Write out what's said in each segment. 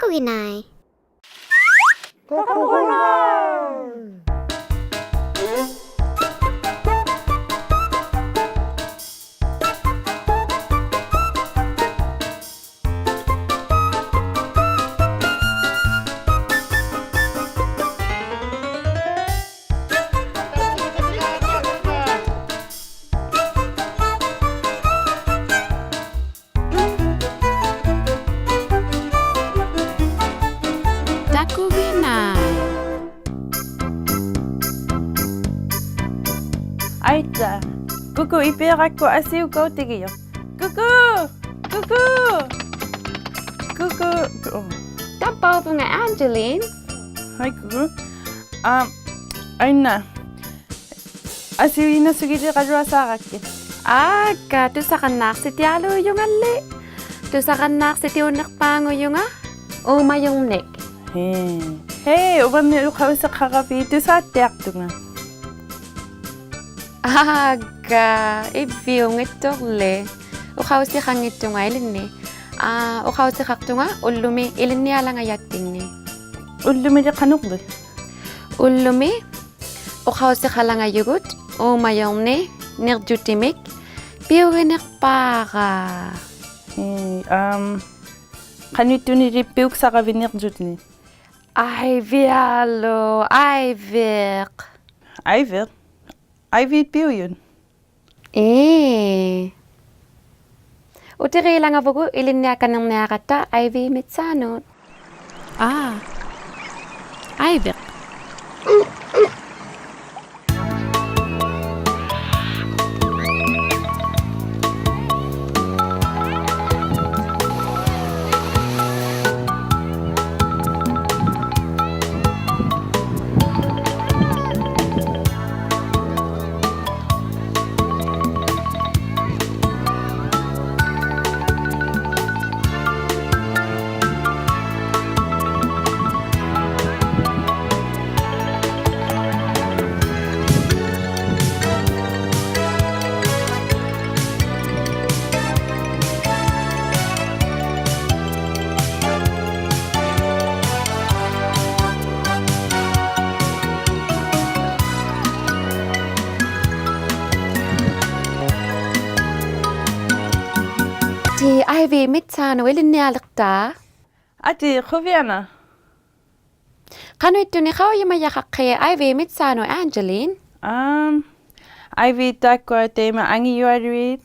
winai. Taku winai. Aita, kuku ipirakku asiu kau tigiyo. Kuku, kuku, kuku. Oh, Tampau bunga Angeline. hai kuku. Aina. Asiu ina sugiti kadua saraki. Aga, tu sakanak si tialo yung ali. Tu sakanak si tiunak pango yung Uma yung nek. Hey, uban ni kau sa kakapi tu sa tiak tunga. Aga, ibiyong ito le. Ukaw si kang ito nga ilin ni. Ukaw si kakto nga, ulumi, ilin niya lang ayating ni. Ulumi di kanuk be. Ulumi, ukaw si kalang ayugut, umayong ni, nirjutimik, piuginik para. Kanitu ni ripiuk sa kavinik jutni. Ay, vialo, ay, vik. Aiver. Aiver piu yun. Utiri lang ako, ilin niya ka ng nakata, ay, vi mitsanot. Ay, vik. Di Ivy mitsanot, ilin niya lakta. Ati, kuviana. Kano ito ni kaw yung mayak kay Ivy mitsanot, Angeline? Ivy takwa tema angi yuadrit.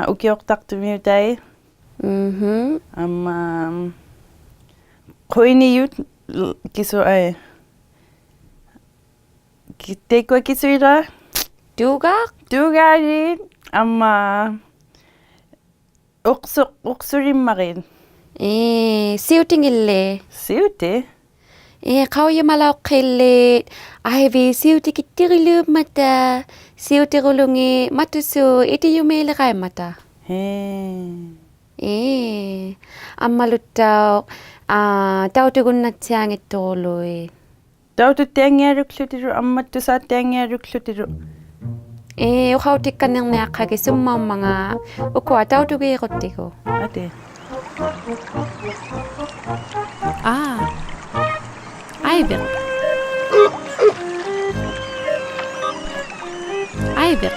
Ukiok tak tumiutay. Koini yut kiso ay. Tekwa kiso ira. Dugak? Dugarit. Uksurim marin. Siuting ile. Siute. Kaw yung malaw kilit. Ivy, siuti kitirilu mata. Siuti rulungi matusu, iti yung mele kay mata. Malutaw. Tau tugun na tiyang itoloy. Tau tu tengaru klutiru tu sa tengaru klutiru. Ukaw ti ka nang nakagi sumang mga ukwa tau tugi ko. Ate. Ivy. Ivy.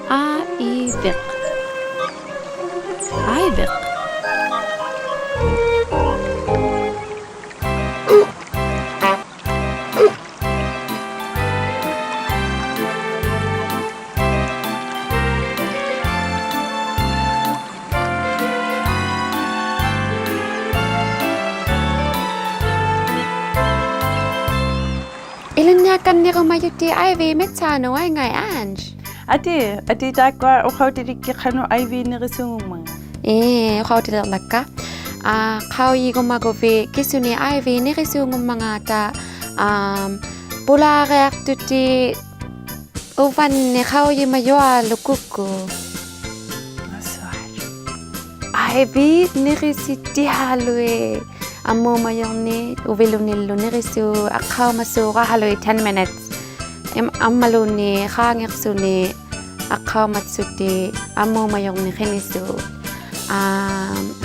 Ivy. Ivy. Ilan niya kan ni rumayot ti Ivy metsano ay ngay Ange. Ati takwa ukaw tiriki kano Ivy ni risumang. Ukaw ti lalaka. Kaw yi gumagovi kisu ni Ivy ni risungong mga ta pula reaktu ti uvan ni kaw yi mayoa lukuko. Ivy ni risiti halwe. Amo mayong ni uvilunilo ni risu akaw masuka haloy 10 minutes. Amalo ni kangyak su ni akaw matsuti amo mayong ni khinisu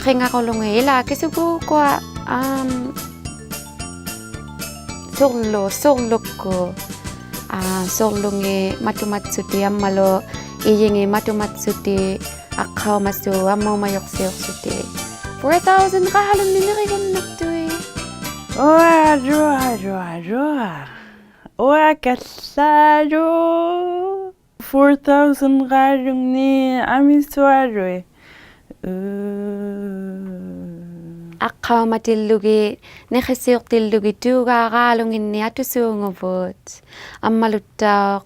khinga ko lungi ila kisubu kwa sorlo ko sorlungi matumatsuti amalo iyingi matumatsuti akaw masu amo mayok suti 4,000 kahalon minirigon naktui Joa. Kasado. 4,000 garung ni amiswaro. Akaw matillugi nekhisiuq tillugi tuga galungin ni atusungubut ammalutaq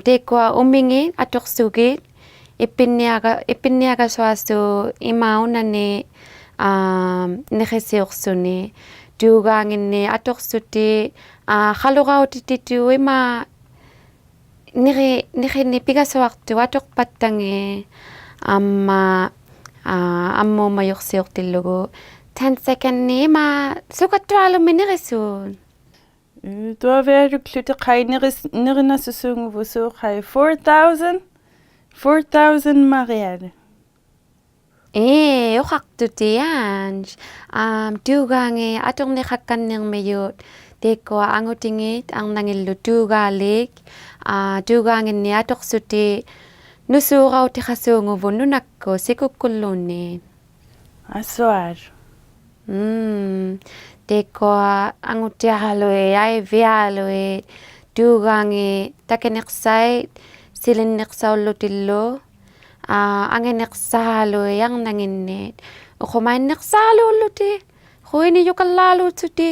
tekwa umingi atoqsugi ipinniaga swasu imaunani nekhisiuqsuni tugaangini atoqsuti khalugauti ima niri pigasawaqtu atoqpattangi ammo mayuqsiuqtillugu 10 second ni ma sukattualummi nirisun Tuo verukluti kai nirinasusungubut so kai 4,000 marial. Uqaqtutian tugaangi atong nekhakkanning meyut tekwa angutingit ang nangillu tugaalik tugaangin ni atoqsuti nusuurauti khasunguvun nunakku sikukkulluunni Aswar. tekwa angutiahalui ai vialui tugaangi takeneqsait silinneqsaullutillu angeneqsaalui yang nanginnit uqumainneqsaalulluti huini yukallaluutsuti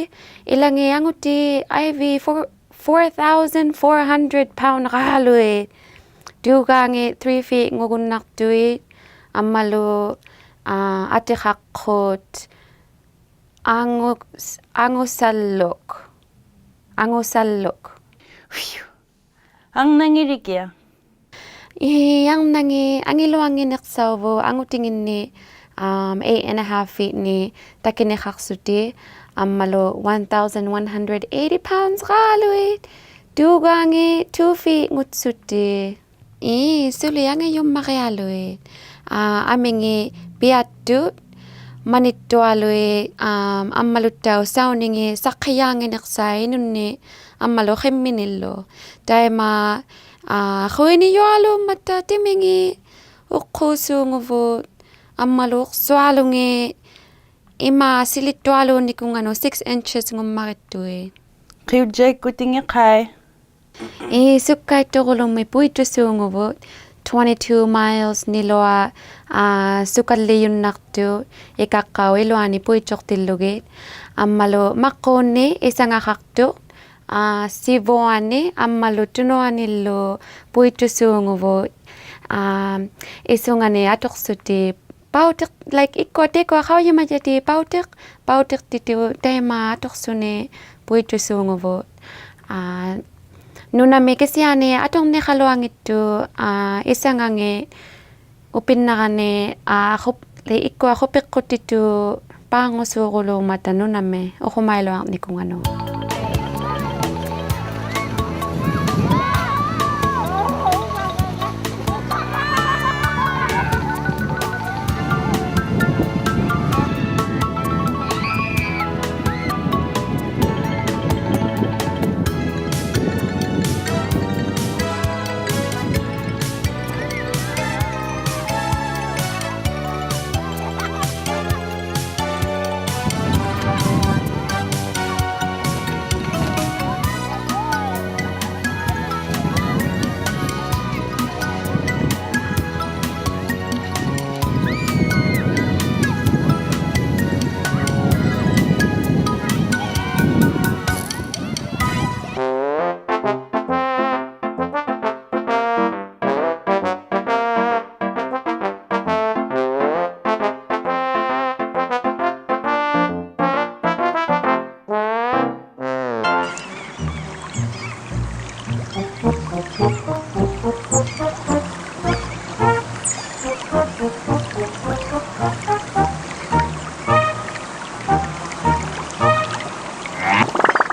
ilangi anguti aivi 4,400 pound qaalui tugaangi 3 feet ngugunnartuit ammalu atiqaqqut angusalluk Ang nangirikia. yang nangi angiluangineqsauvu angutinginni 8.5 feet ni takineqaqsuti ammalu 1,180 pounds qaaluit tugaangi 2 feet ngutsuti suliangi yummaqialuit amingi piattut manittualui ammaluttau sauningi saqqiyaangineqsai nunni ammalu qimminillu taima khuini yualu matta timingi uqqusuunguvut ammalu uqsualungi ima silittualu nikungano 6 inches ngummaqittui Qiujek kutingi kai. Sukkaittuqulummi puittusuunguvut 22 miles niloa sukalliyunnartu ikaqqau iluani puitsoqtillugit ammalu maqqunni isangaqartuq sivuani ammalu tunuanillu puittusuunguvut isungani atoqsuti pautiq like ikko tekwa qawyimajati pautiq titu taima atoqsuni puittusuunguvut nunami kesiani atong nekhaluangittu isangangi upinnaqani ikko aqupiqqutitu paangusuuqulu mata nunami uqumailuarnikungano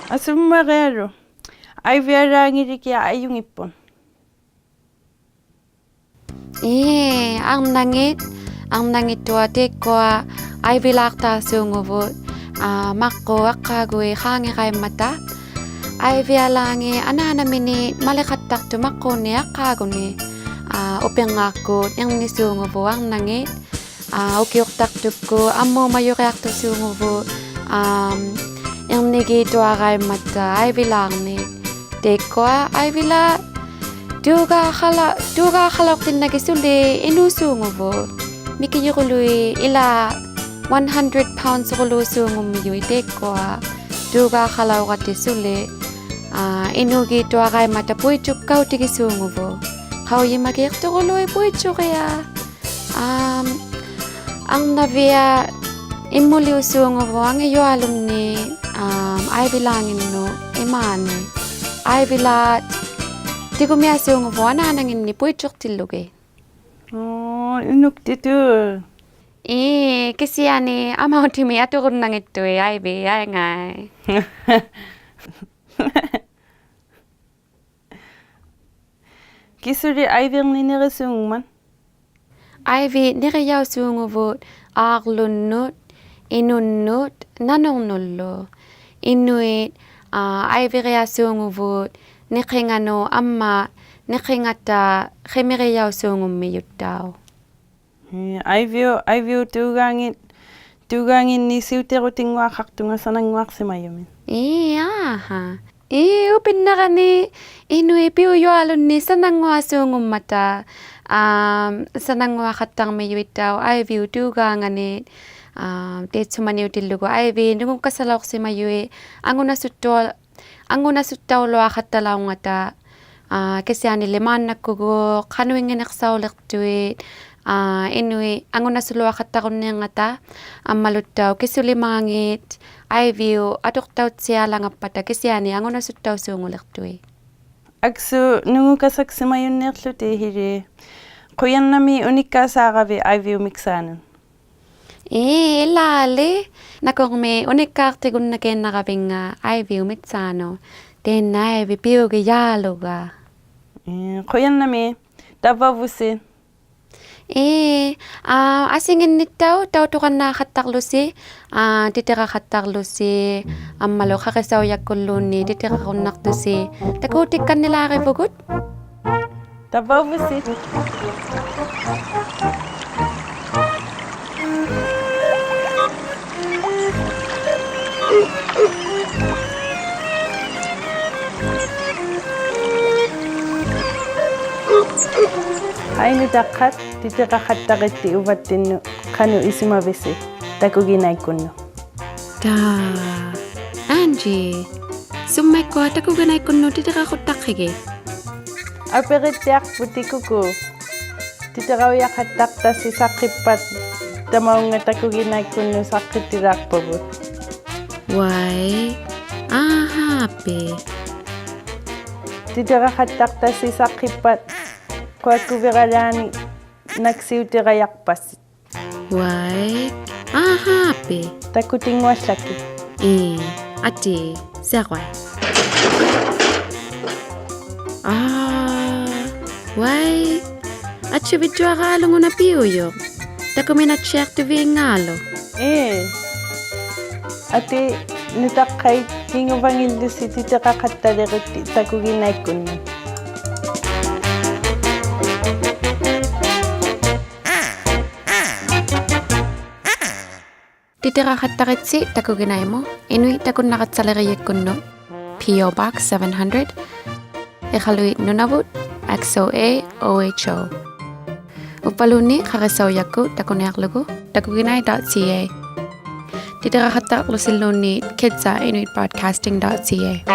Asummarero. Ai viarangirikia ayung ipon. ang nangit tua tekwa ay vilakta sunguvut makko akagui hangi kay mata ay vialangi anana mini malikatak tu makko ni akaguni upengakut yang ni sunguvu ang nangit ukiok taktuku ammo mayureak tu sunguvu yang nigi tua kay mata ay vilangni tekwa ay vila duga khalak tin nagisuli inusunguvu mikiyukului ila 100 pounds kulusungum yui tekwa duga khalaw kati suli inugi tua kay mata puichuk kau tigisunguvu kau yimagik tukului puichuk ya ang navia imuli usunguvu ang iyo alumni ay bilangin no imani ay bilat tikumya sunguvu ananangin ni puichuk tilugi inuk titur. kasi ani amau timi aturun nang itu ay be ay ngai. Kisuri Ivy nire sungman. Ivy nire yaw sunguvut arlunnut inunnut nanonullo inuit Ivy rea sunguvut nikengano amma nikengata khemire yaw sungum miyuttaw. Ivy tugangin ni siuteruting wakaktunga sanang waksimayumin. Aha. Upin na kani inui piuyo alun ni sanang wasungum mata sanang wakatang miyuitaw Ivy tuganganit tetsumani utilugo Ivy nungum kasalok si mayui anguna suttaw lo akatalaw ngata kasi ani leman nakugo kanuingin aksawlek tuit inui anguna sulu akatakon niya ngata malutaw kisuli mangit Ivy atok taw siya lang apata kasi ani anguna suttaw sungulek tuit Aksu nungu kasak simayun nerluti hiri kuyan nami unika saravi Ivy miksanan. Lali nakong me unikarte gun na ken nakabinga Ivy mitsano den na Ivy piugi yaluga kuyan nami dabavusin. Asingin nitaw tukan na kataklusi titira kataklusi malo kakisaw yakuluni titira kunaktusi takutik kan nila kay bugut Dabavusin. Ainu dakat titira katakiti uvatin kanu isumavisi takuginay kuno. Angie summay ko takuganay kuno titira kutakige Aperitiak putikuku titira uyakatak ta si sakipat tamaw nga takuginay kuno sakitirak pabut. Why happy Titira katak ta si sakipat kuat kuviralani nagsiutirayak pas. Why happy Takuting waslaki. Ati sekway why at video akalo ngo na piuyo takumi na check to vi ngalo Ati nitakay hingubangin si titira kataliriti takuginay kuno. titira kataritsi takuginay mo inui takun nakatsalariyek kuno P.O. Box 700 Ikaluit Nunavut XOA OHO Upaluni karasaw yaku takunayaklugu takuginay.ca titira kataklusiluni kidsa inuitbroadcasting.ca